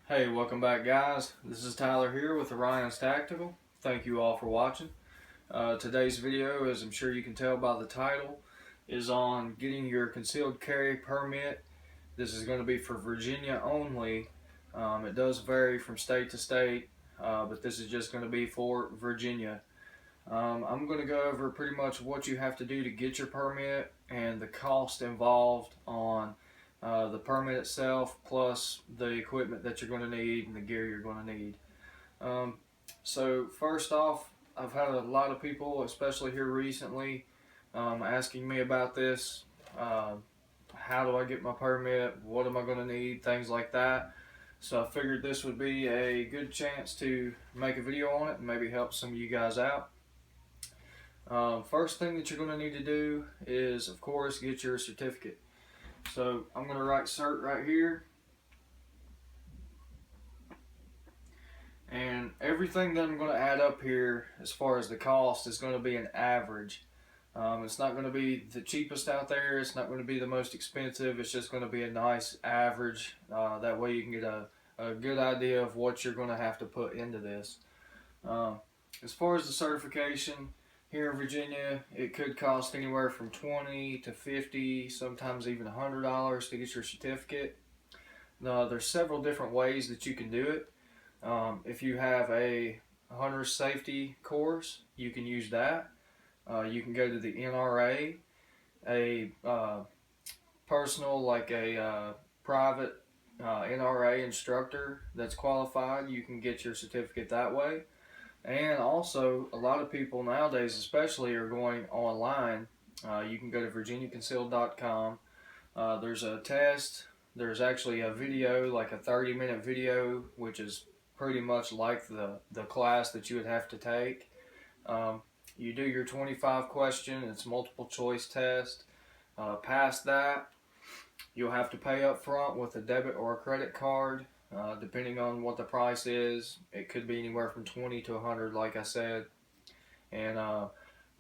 Hey, welcome back, guys. This is Tyler here with Orion's Tactical. Thank you all for watching. Today's video, as I'm sure you can tell by the title, is on getting your concealed carry permit. This is going to be for Virginia only. It does vary from state to state, but this is just going to be for Virginia. I'm going to go over pretty much what you have to do to get your permit and the cost involved on the permit itself, plus the equipment that you're going to need and the gear you're going to need. So first off, I've had a lot of people, especially here recently, asking me about this. How do I get my permit? What am I going to need? Things like that. So I figured this would be a good chance to make a video on it and maybe help some of you guys out. First thing that you're going to need to do is, of course, get your certificate. So I'm going to write cert right here. And everything that I'm going to add up here as far as the cost is going to be an average. It's not going to be the cheapest out there. It's not going to be the most expensive. It's just going to be a nice average. That way you can get a good idea of what you're going to have to put into this. As far as the certification, here in Virginia, it could cost anywhere from $20 to $50, sometimes even $100 to get your certificate. There's several different ways that you can do it. If you have a hunter safety course, you can use that. You can go to the NRA, a personal, like a private NRA instructor that's qualified. You can get your certificate that way. And also, a lot of people nowadays especially are going online. You can go to virginiaconcealed.com. There's a test. There's actually a video, like a 30-minute video, which is pretty much like the class that you would have to take. You do your 25 question, it's multiple choice test. Past that, you'll have to pay up front with a debit or a credit card. Depending on what the price is, it could be anywhere from $20 to $100, like I said. And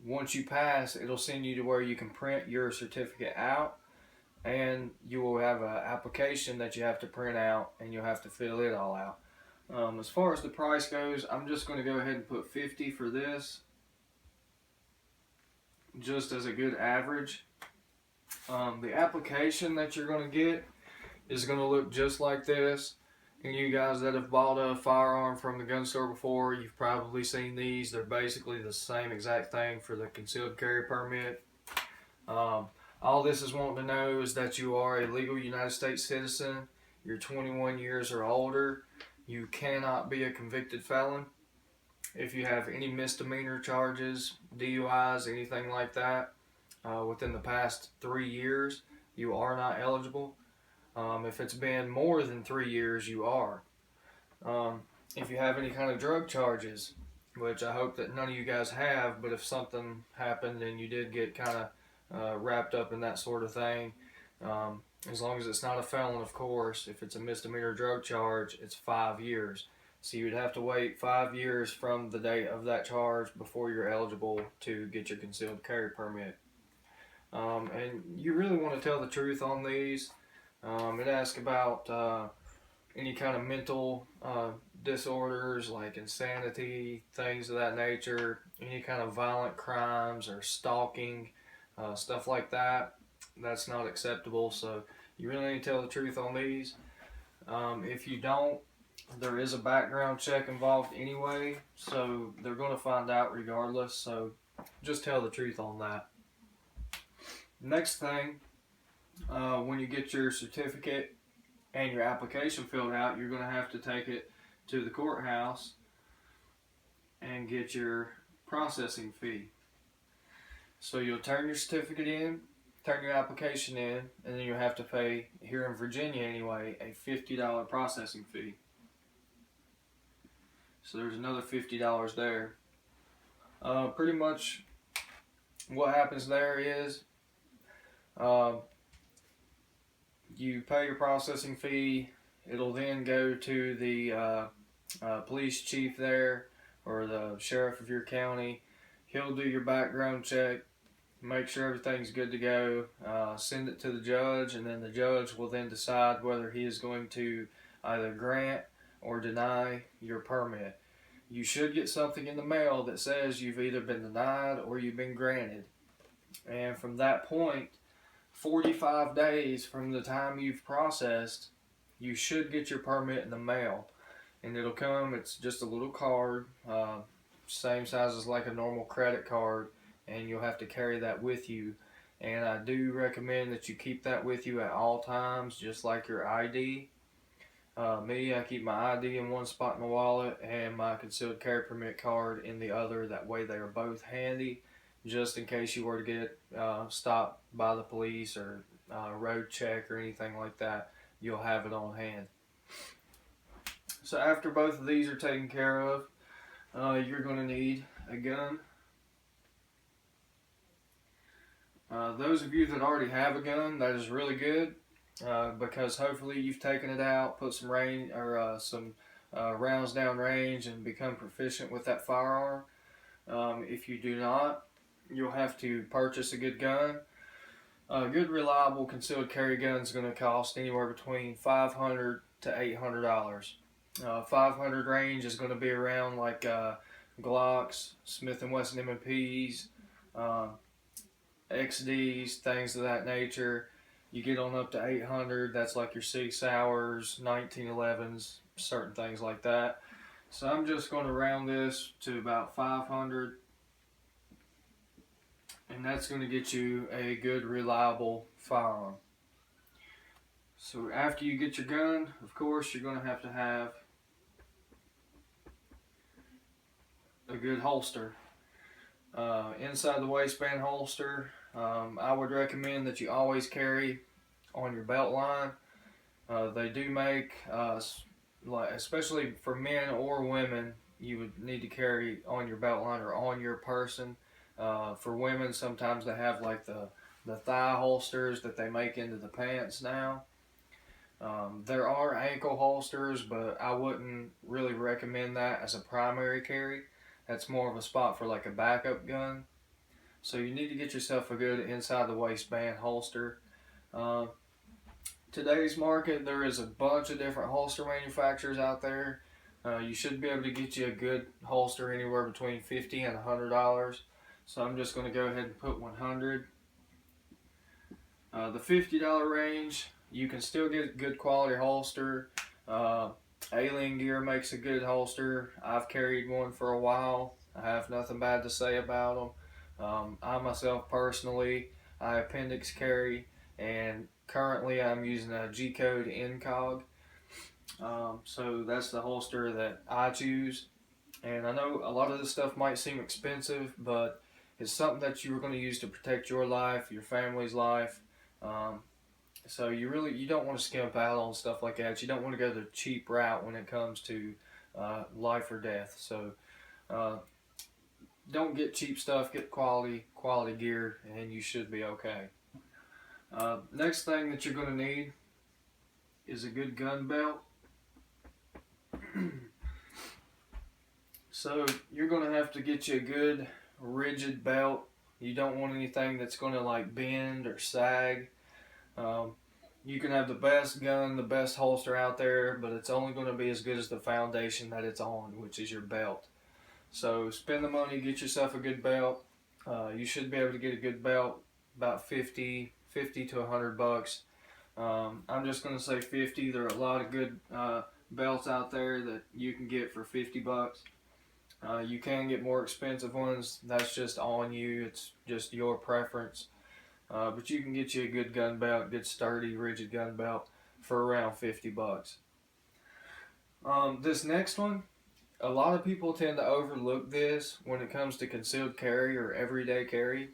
once you pass, it'll send you to where you can print your certificate out, and you will have an application that you have to print out, and you'll have to fill it all out. As far as the price goes, I'm just going to go ahead and put $50 for this, just as a good average. The application that you're going to get is going to look just like this. And you guys that have bought a firearm from the gun store before, you've probably seen these. They're basically the same exact thing for the concealed carry permit. All this is wanting to know is that you are a legal United States citizen, you're 21 years or older, you cannot be a convicted felon. If you have any misdemeanor charges, DUIs, anything like that, within the past 3 years, you are not eligible. If it's been more than 3 years, you are. If you have any kind of drug charges, which I hope that none of you guys have, but if something happened and you did get kind of wrapped up in that sort of thing, as long as it's not a felon, of course. If it's a misdemeanor drug charge, it's 5 years. So you would have to wait 5 years from the date of that charge before you're eligible to get your concealed carry permit. And you really want to tell the truth on these. It asks about any kind of mental disorders like insanity, things of that nature, any kind of violent crimes or stalking, stuff like that. That's not acceptable, so you really need to tell the truth on these. If you don't, there is a background check involved anyway, so they're going to find out regardless, so just tell the truth on that. Next thing, when you get your certificate and your application filled out, you're going to have to take it to the courthouse and get your processing fee. So you'll turn your certificate in, turn your application in, and then you'll have to pay, here in Virginia anyway, a $50 processing fee. So there's another $50 there. Pretty much what happens there is you pay your processing fee. It'll then go to the police chief there, or the sheriff of your county. He'll do your background check, make sure everything's good to go, send it to the judge, and then the judge will then decide whether he is going to either grant or deny your permit. You should get something in the mail that says you've either been denied or you've been granted. And from that point, 45 days from the time you've processed, you should get your permit in the mail. And it'll come, it's just a little card, same size as like a normal credit card, and you'll have to carry that with you. And I do recommend that you keep that with you at all times, just like your ID. Me, I keep my ID in one spot in my wallet and my concealed carry permit card in the other. That way they are both handy, just in case you were to get stopped by the police or road check or anything like that. You'll have it on hand. So after both of these are taken care of, you're going to need a gun. Those of you that already have a gun, that is really good, because hopefully you've taken it out, put some range or some rounds down range, and become proficient with that firearm. If you do not, you'll have to purchase a good gun. A good, reliable concealed carry gun is going to cost anywhere between $500 to $800. 500 range is going to be around like Glocks, Smith & Wesson M&Ps, XDs, things of that nature. You get on up to 800, that's like your 6 hours, 1911s, certain things like that. So I'm just going to round this to about 500, and that's going to get you a good, reliable firearm. So after you get your gun, of course, you're going to have a good holster. Inside the waistband holster, I would recommend that you always carry on your belt line. They do make, especially for men or women, you would need to carry on your belt line or on your person. For women, sometimes they have like the thigh holsters that they make into the pants now. There are ankle holsters, but I wouldn't really recommend that as a primary carry. That's more of a spot for like a backup gun. So you need to get yourself a good inside the waistband holster. Today's market, there is a bunch of different holster manufacturers out there. You should be able to get you a good holster anywhere between $50 and $100. So I'm just going to go ahead and put 100. The $50 range, you can still get a good quality holster. Alien Gear makes a good holster. I've carried one for a while. I have nothing bad to say about them. I myself personally, I appendix carry, and currently I'm using a G-Code Incog. So that's the holster that I choose. And I know a lot of this stuff might seem expensive, but it's something that you're going to use to protect your life, your family's life. So you don't want to skimp out on stuff like that. You don't want to go the cheap route when it comes to life or death. So don't get cheap stuff. Get quality gear, and you should be okay. Next thing that you're going to need is a good gun belt. So you're going to have to get you a good rigid belt. You don't want anything that's going to like bend or sag. You can have the best gun, the best holster out there, but it's only going to be as good as the foundation that it's on, which is your belt. So spend the money, get yourself a good belt. You should be able to get a good belt about 50 to $100. I'm just going to say 50. There are a lot of good belts out there that you can get for $50. You can get more expensive ones. That's just on you. It's just your preference. But you can get you a good gun belt, good sturdy, rigid gun belt for around $50. This next one, a lot of people tend to overlook this when it comes to concealed carry or everyday carry.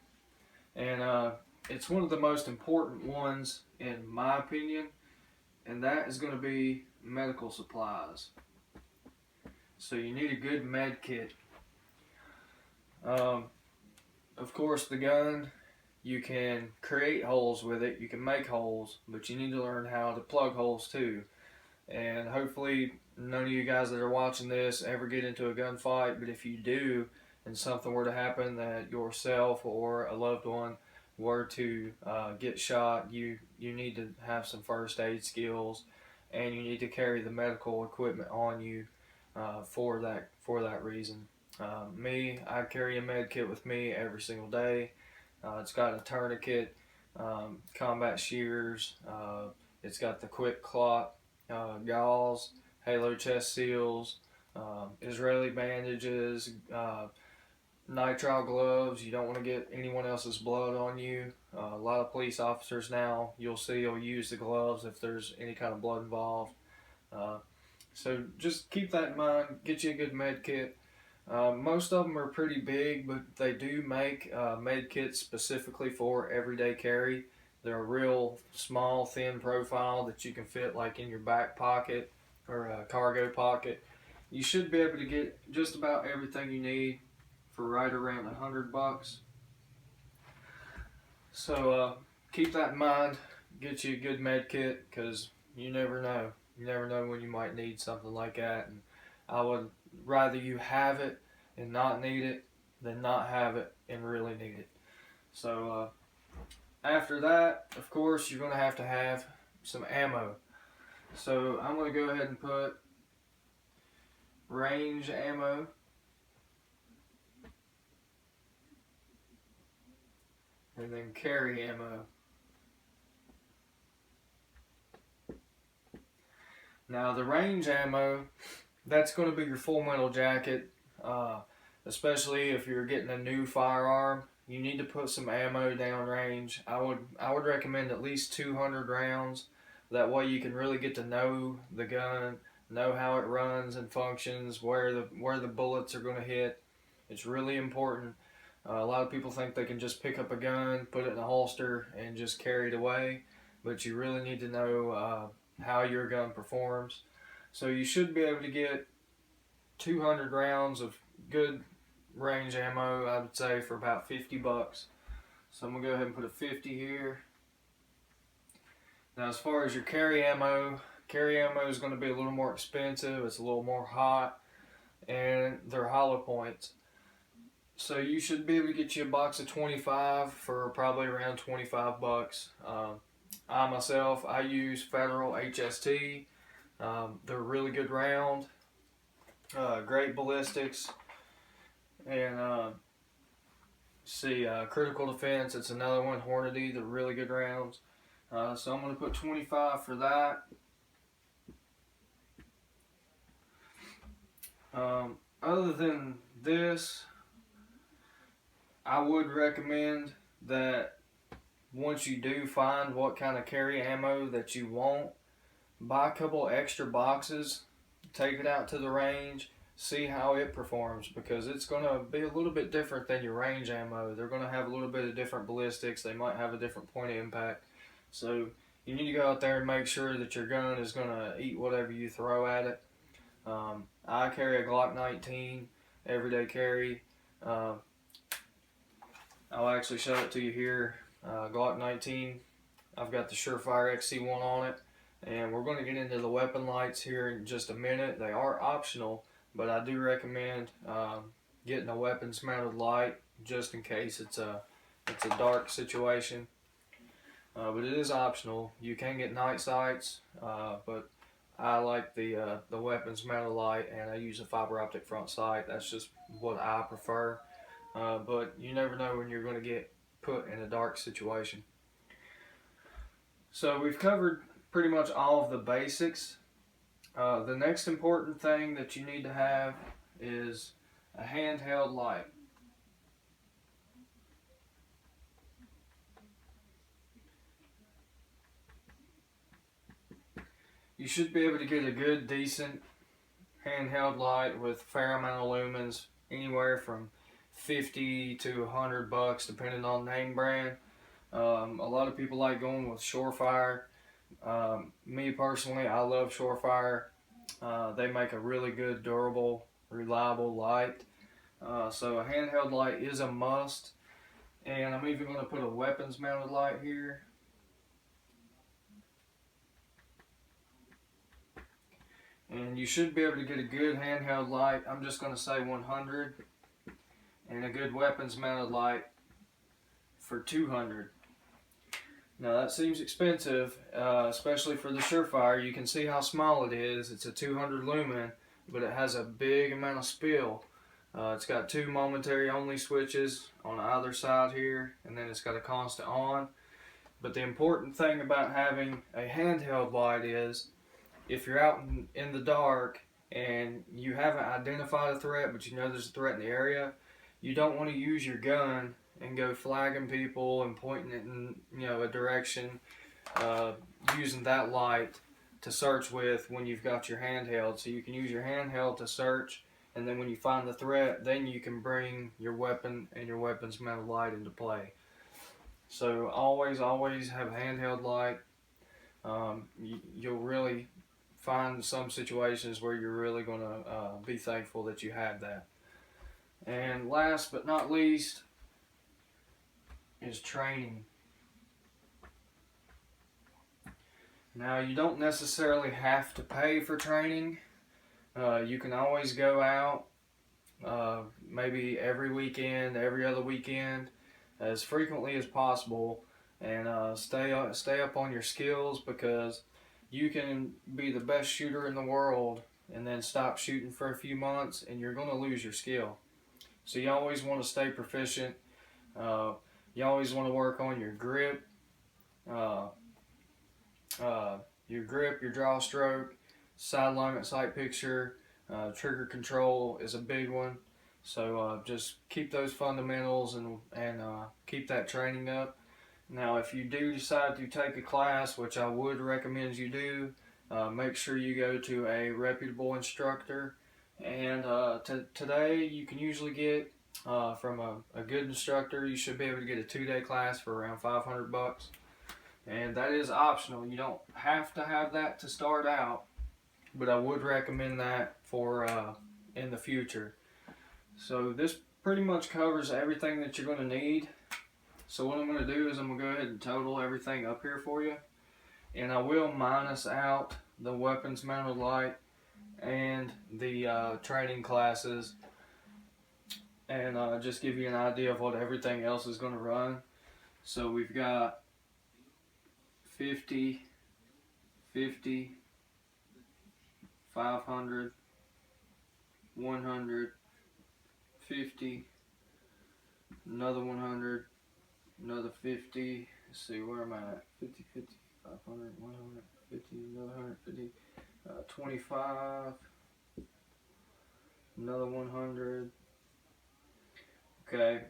And it's one of the most important ones in my opinion, and that is going to be medical supplies. So you need a good med kit. Of course, the gun, you can create holes with it, you can make holes, but you need to learn how to plug holes too. And hopefully none of you guys that are watching this ever get into a gunfight, but if you do and something were to happen that yourself or a loved one were to get shot, you need to have some first aid skills and you need to carry the medical equipment on you for that reason. I carry a med kit with me every single day. It's got a tourniquet, combat shears. It's got the quick clot gauze, halo chest seals, Israeli bandages, nitrile gloves. You don't want to get anyone else's blood on you. A lot of police officers now, you'll see, will use the gloves if there's any kind of blood involved. So just keep that in mind. Get you a good med kit. Most of them are pretty big, but they do make med kits specifically for everyday carry. They're a real small, thin profile that you can fit like in your back pocket or a cargo pocket. You should be able to get just about everything you need for right around $100. So keep that in mind. Get you a good med kit, because you never know. You never know when you might need something like that. And I would rather you have it and not need it than not have it and really need it. So after that, of course, you're going to have some ammo. So I'm going to go ahead and put range ammo. And then carry ammo. Now the range ammo, that's going to be your full metal jacket. Especially if you're getting a new firearm, you need to put some ammo down range. I would recommend at least 200 rounds. That way you can really get to know the gun, know how it runs and functions, where the bullets are going to hit. It's really important. A lot of people think they can just pick up a gun, put it in a holster, and just carry it away. But you really need to know how your gun performs. So you should be able to get 200 rounds of good range ammo, I would say, for about $50. So I'm going to go ahead and put a 50 here. Now as far as your carry ammo is going to be a little more expensive. It's a little more hot, and they're hollow points. So you should be able to get you a box of 25 for probably around $25. I use Federal HST. They're really good round, great ballistics, and Critical Defense. It's another one, Hornady. They're really good rounds. So I'm going to put 25 for that. Other than this, I would recommend that once you do find what kind of carry ammo that you want, buy a couple extra boxes, take it out to the range, see how it performs, because it's going to be a little bit different than your range ammo. They're going to have a little bit of different ballistics. They might have a different point of impact. So you need to go out there and make sure that your gun is going to eat whatever you throw at it. I carry a Glock 19, everyday carry. I'll actually show it to you here. Glock 19. I've got the Surefire XC1 on it, and we're going to get into the weapon lights here in just a minute. They are optional, but I do recommend getting a weapons mounted light just in case it's a dark situation. But it is optional. You can get night sights, but I like the weapons mounted light, and I use a fiber optic front sight. That's just what I prefer. But you never know when you're going to get put in a dark situation. So we've covered pretty much all of the basics. The next important thing that you need to have is a handheld light. You should be able to get a good, decent handheld light with a fair amount of lumens, anywhere from $50 to $100, depending on name brand. A lot of people like going with Surefire. Me personally, I love Surefire. They make a really good, durable, reliable light. So a handheld light is a must. And I'm even going to put a weapons mounted light here. And you should be able to get a good handheld light. I'm just going to say 100. And a good weapons mounted light for 200. Now that seems expensive, especially for the Surefire. You can see how small it is. It's a 200 lumen, but it has a big amount of spill. It's got two momentary only switches on either side here, and then it's got a constant on. But the important thing about having a handheld light is if you're out in the dark and you haven't identified a threat, but you know there's a threat in the area, you don't want to use your gun and go flagging people and pointing it in a direction, using that light to search with when you've got your handheld. So you can use your handheld to search, and then when you find the threat, then you can bring your weapon and your weapon's mounted light into play. So always have a handheld light. You'll really find some situations where you're really going to be thankful that you had that. And last but not least is training. Now, you don't necessarily have to pay for training. You can always go out maybe every weekend, every other weekend, as frequently as possible, and stay up on your skills, because you can be the best shooter in the world and then stop shooting for a few months and you're going to lose your skill. So you always want to stay proficient. You always want to work on your grip, your draw stroke, side alignment, sight picture, trigger control is a big one. So just keep those fundamentals and keep that training up. Now, if you do decide to take a class, which I would recommend you do, make sure you go to a reputable instructor. And today you can usually get from a good instructor, you should be able to get a 2-day class for around $500. And that is optional. You don't have to have that to start out, but I would recommend that for in the future. So this pretty much covers everything that you're going to need. So what I'm going to do is I'm going to go ahead and total everything up here for you. And I will minus out the weapons mounted light and the training classes, and just give you an idea of what everything else is going to run. So we've got 50, 50, 500, 100, 50, another 100, another 50. Let's see, where am I at? 50, 50, 500, 100, 50, another 150, 25, another 100. Okay,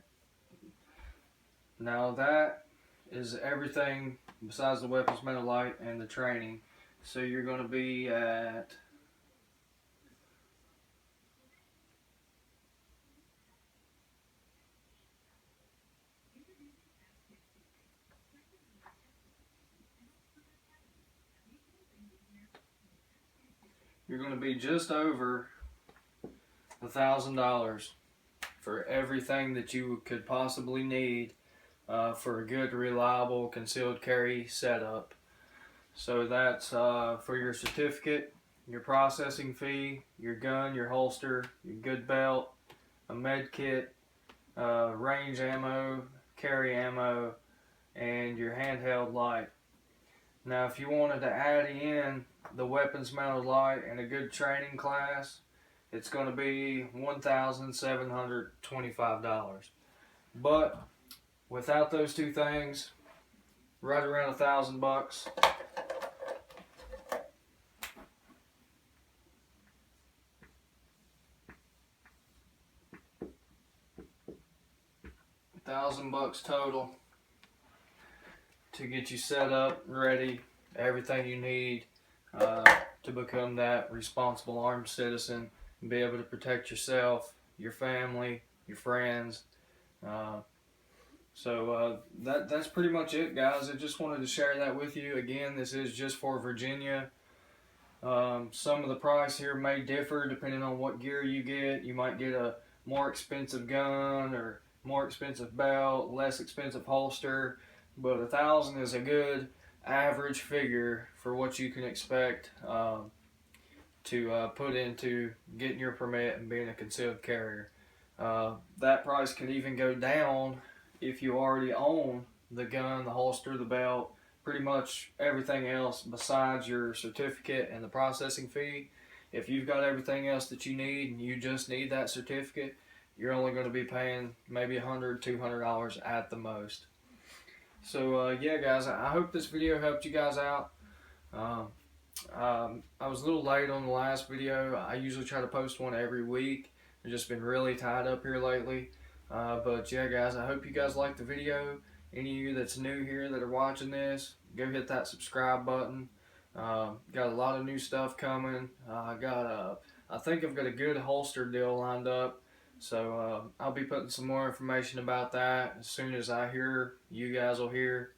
now that is everything besides the weapons mounted light and the training. So you're going to be at just over $1,000 for everything that you could possibly need for a good, reliable concealed carry setup. So that's for your certificate, your processing fee, your gun, your holster, your good belt, a med kit, range ammo, carry ammo, and your handheld light. Now, if you wanted to add in the weapons mounted light and a good training class, it's going to be $1,725. But without those two things, right around $1,000. $1,000 total to get you set up, ready, everything you need to become that responsible armed citizen and be able to protect yourself, your family, your friends. So that's pretty much it, guys. I just wanted to share that with you. Again, this is just for Virginia. Some of the price here may differ depending on what gear you get. You might get a more expensive gun or more expensive belt, less expensive holster, but $1,000 is a good average figure for what you can expect to put into getting your permit and being a concealed carrier. That price could even go down if you already own the gun, the holster, the belt, pretty much everything else besides your certificate and the processing fee. If you've got everything else that you need and you just need that certificate, you're only going to be paying maybe $100, $200 at the most. So yeah, guys, I hope this video helped you guys out. I was a little late on the last video. I usually try to post one every week. I've just been really tied up here lately. But yeah, guys, I hope you guys liked the video. Any of you that's new here that are watching this, go hit that subscribe button. Got a lot of new stuff coming. I think I've got a good holster deal lined up. So I'll be putting some more information about that as soon as I hear. You guys will hear.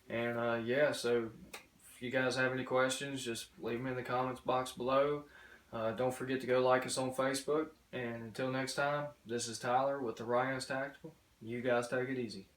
And yeah, so if you guys have any questions, just leave them in the comments box below. Don't forget to go like us on Facebook. And until next time, this is Tyler with the Ryan's Tactical. You guys take it easy.